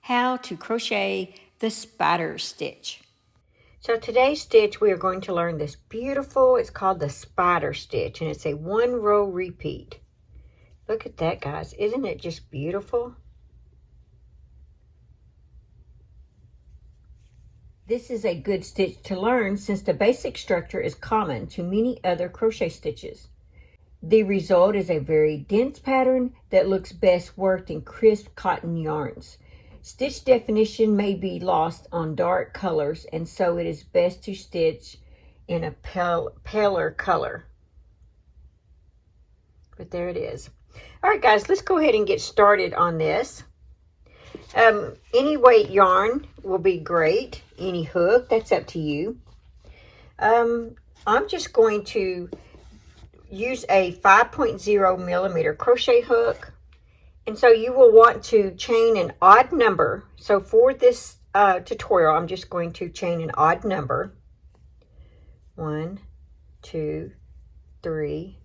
how to crochet the spider stitch. So today's stitch we are going to learn this beautiful, it's called the spider stitch, and it's a 1 row repeat. Look at that, guys. Isn't it just beautiful? This is a good stitch to learn since the basic structure is common to many other crochet stitches. The result is a very dense pattern that looks best worked in crisp cotton yarns. Stitch definition may be lost on dark colors, and so it is best to stitch in a paler color. But there it is. All right, guys, let's go ahead and get started on this. Any weight yarn will be great. Any hook, that's up to you. I'm just going to use a 5.0 millimeter crochet hook. And so you will want to chain an odd number. So for this tutorial, I'm just going to chain an odd number. 1, 2, 3,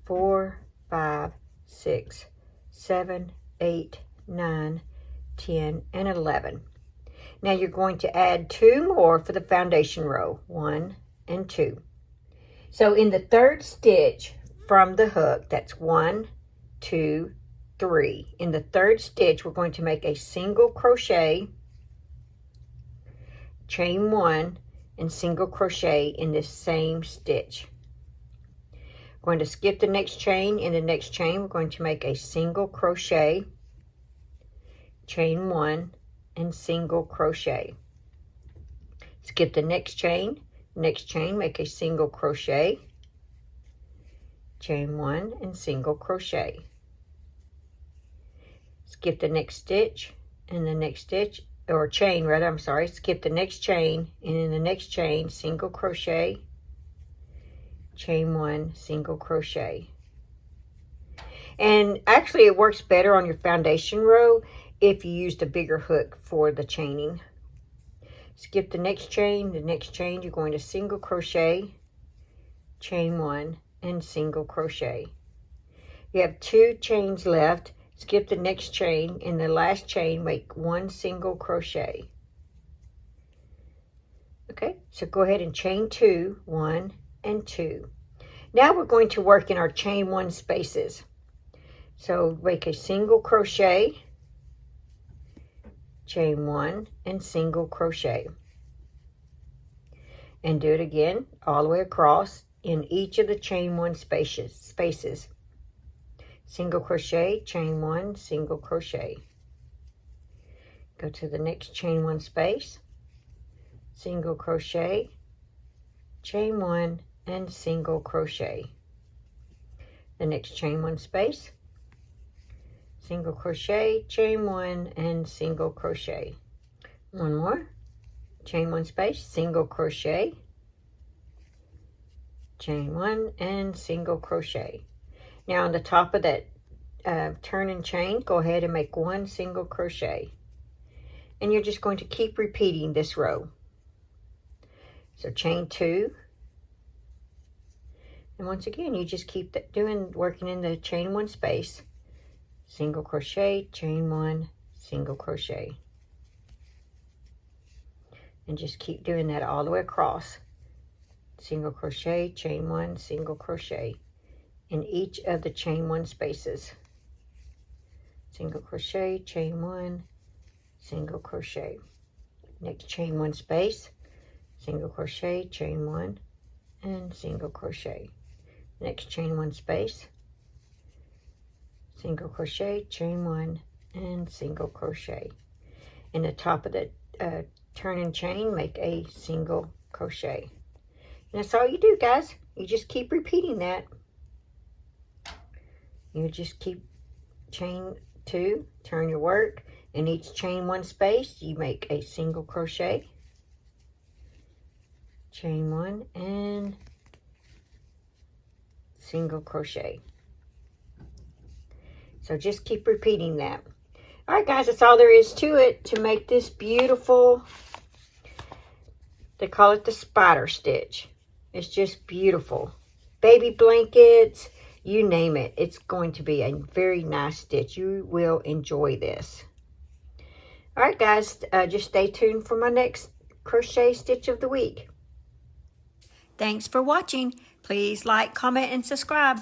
4, 5, 6, 7, 8, 9, 10, and 11. Now you're going to add 2 more for the foundation row, 1 and 2. So in the third stitch from the hook, that's 1, 2, 3. In the third stitch, we're going to make a single crochet, chain 1, and single crochet in this same stitch. We're going to skip the next chain. In the next chain, we're going to make a single crochet, chain 1, and single crochet. Skip the next chain, make a single crochet, chain 1, and single crochet. Skip the next stitch, and the next stitch, or chain rather, I'm sorry, skip the next chain, and in the next chain, single crochet, chain 1, single crochet. And actually it works better on your foundation row if you used a bigger hook for the chaining. Skip the next chain, you're going to single crochet, chain 1, and single crochet. You have 2 chains left. Skip the next chain. In the last chain, make 1 single crochet. Okay, so go ahead and chain 2, 1 and 2. Now we're going to work in our chain 1 spaces. So make a single crochet, chain 1, and single crochet. And do it again all the way across in each of the chain 1 spaces. Single crochet, chain 1, single crochet. Go to the next chain 1 space, single crochet, chain 1, and single crochet. The next chain 1 space, single crochet, chain 1, and single crochet. One more, chain 1 space, single crochet, chain 1, and single crochet. Now on the top of that turn and chain, go ahead and make 1 single crochet. And you're just going to keep repeating this row. So chain 2. And once again, you just keep working in the chain 1 space. Single crochet, chain 1, single crochet. And just keep doing that all the way across. Single crochet, chain 1, single crochet in each of the chain 1 spaces. Single crochet, chain 1, single crochet. Next chain 1 space, single crochet, chain 1, and single crochet. Next chain 1 space, single crochet, chain 1, and single crochet. In the top of the turn and chain, make a single crochet. And that's all you do, guys. You just keep repeating that. You just keep chain 2, turn your work. In each chain 1 space, you make a single crochet, chain 1, and single crochet. So just keep repeating that. All right, guys, that's all there is to it to make this beautiful. They call it the spider stitch. It's just beautiful. Baby blankets, you name it. It's going to be a very nice stitch. You will enjoy this. All right, guys, just stay tuned for my next crochet stitch of the week. Thanks for watching. Please like, comment, and subscribe.